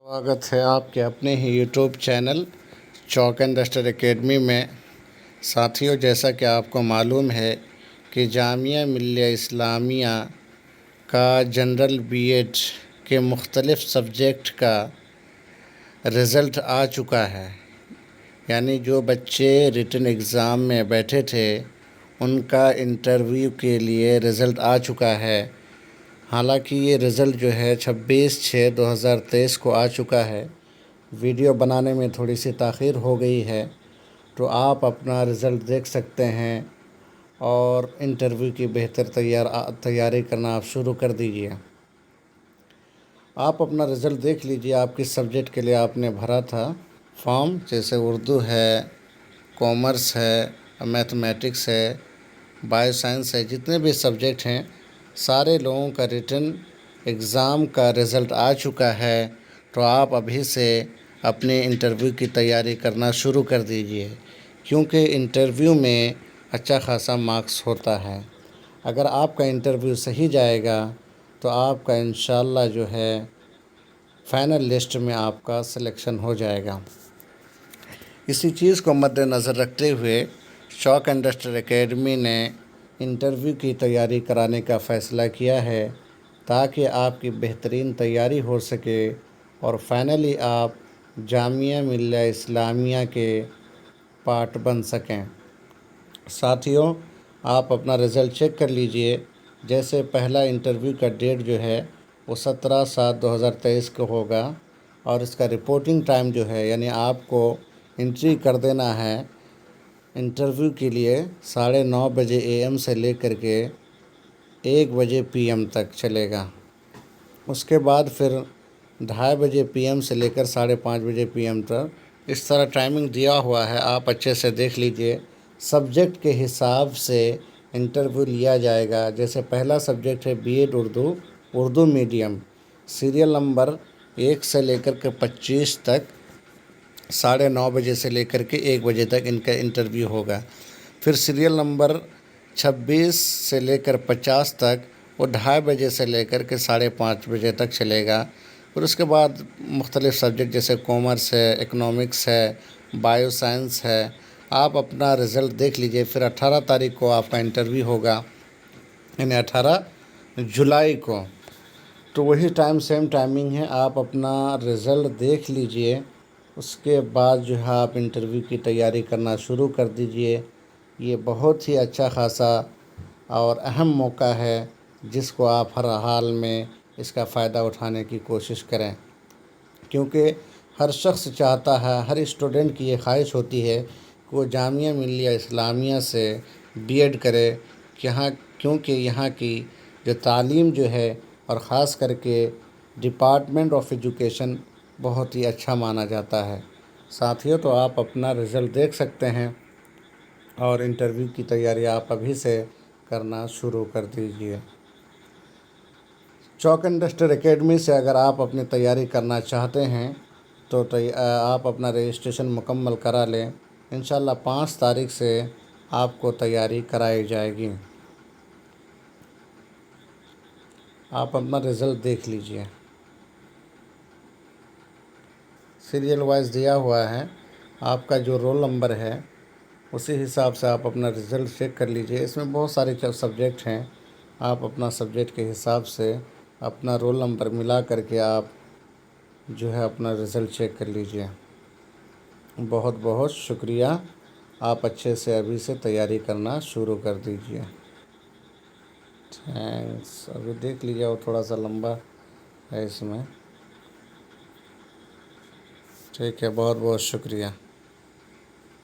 स्वागत है आपके अपने ही YouTube channel Chalk and Duster Academy में। साथियों, जैसा कि आपको मालूम है कि जामिया मिल्लिया इस्लामिया का जनरल बीएड के मुख्तलिफ़ सब्जेक्ट का रिज़ल्ट आ चुका है। यानी जो बच्चे रिटन एग्ज़ाम में बैठे थे उनका इंटरव्यू के लिए रिज़ल्ट आ चुका है। हालांकि ये रिज़ल्ट जो है 26/6/2023 को आ चुका है। वीडियो बनाने में थोड़ी सी ताख़ीर हो गई है, तो आप अपना रिज़ल्ट देख सकते हैं और इंटरव्यू की बेहतर तैयारी करना आप शुरू कर दीजिए। आप अपना रिज़ल्ट देख लीजिए, आप किस सब्जेक्ट के लिए आपने भरा था फॉर्म। जैसे उर्दू है, कॉमर्स है, मैथमेटिक्स है, बायो साइंस है, जितने भी सब्जेक्ट हैं सारे लोगों का रिटन एग्ज़ाम का रिज़ल्ट आ चुका है। तो आप अभी से अपने इंटरव्यू की तैयारी करना शुरू कर दीजिए, क्योंकि इंटरव्यू में अच्छा खासा मार्क्स होता है। अगर आपका इंटरव्यू सही जाएगा तो आपका इंशाअल्लाह जो है फ़ाइनल लिस्ट में आपका सिलेक्शन हो जाएगा। इसी चीज़ को मद्देनज़र रखते हुए चौक एंड डस्टर एकेडमी ने इंटरव्यू की तैयारी कराने का फ़ैसला किया है, ताकि आपकी बेहतरीन तैयारी हो सके और फाइनली आप जामिया मिल्लिया इस्लामिया के पार्ट बन सकें। साथियों, आप अपना रिज़ल्ट चेक कर लीजिए। जैसे पहला इंटरव्यू का डेट जो है वो 17/7/2023 को होगा और इसका रिपोर्टिंग टाइम जो है, यानी आपको एंट्री कर देना है इंटरव्यू के लिए 9:30 बजे AM से लेकर के 1 बजे PM तक चलेगा। उसके बाद फिर 2:30 बजे PM से लेकर 5:30 बजे PM तक इस तरह टाइमिंग दिया हुआ है। आप अच्छे से देख लीजिए। सब्जेक्ट के हिसाब से इंटरव्यू लिया जाएगा। जैसे पहला सब्जेक्ट है BEd Urdu medium, serial number 1 से लेकर के 25 तक 9:30 बजे से लेकर के 1 बजे तक इनका इंटरव्यू होगा। फिर सीरियल नंबर 26 से लेकर 50 तक वो 2:30 बजे से लेकर के 5:30 बजे तक चलेगा। फिर उसके बाद मुख्तलिफ़ सब्जेक्ट जैसे कॉमर्स है, इकनॉमिक्स है, बायो साइंस है। आप अपना रिज़ल्ट देख लीजिए। फिर 18 तारीख को आपका इंटरव्यू होगा, यानी 18 जुलाई को। तो वही सेम टाइमिंग है। आप अपना रिज़ल्ट देख लीजिए, उसके बाद जो है आप इंटरव्यू की तैयारी करना शुरू कर दीजिए। ये बहुत ही अच्छा खासा और अहम मौका है, जिसको आप हर हाल में इसका फ़ायदा उठाने की कोशिश करें, क्योंकि हर शख्स चाहता है, हर स्टूडेंट की ये ख्वाहिश होती है कि वो जामिया मिल्लिया इस्लामिया से BEd करे। क्योंकि यहाँ की जो तालीम जो है और ख़ास करके डिपार्टमेंट ऑफ एजुकेशन बहुत ही अच्छा माना जाता है। साथियों, तो आप अपना रिज़ल्ट देख सकते हैं और इंटरव्यू की तैयारी आप अभी से करना शुरू कर दीजिए। चौक एंड डस्टर एकेडमी से अगर आप अपनी तैयारी करना चाहते हैं तो आप अपना रजिस्ट्रेशन मुकम्मल करा लें। इंशाअल्लाह 5 तारीख से आपको तैयारी कराई जाएगी। आप अपना रिज़ल्ट देख लीजिए। सीरियल वाइज दिया हुआ है। आपका जो रोल नंबर है उसी हिसाब से आप अपना रिज़ल्ट चेक कर लीजिए। इसमें बहुत सारे सब्जेक्ट हैं। आप अपना सब्जेक्ट के हिसाब से अपना रोल नंबर मिला करके आप जो है अपना रिज़ल्ट चेक कर लीजिए। बहुत बहुत शुक्रिया। आप अच्छे से अभी से तैयारी करना शुरू कर दीजिए। थैंक्स। अभी देख लीजिए, और थोड़ा सा लंबा है इसमें। ठीक है, बहुत बहुत शुक्रिया।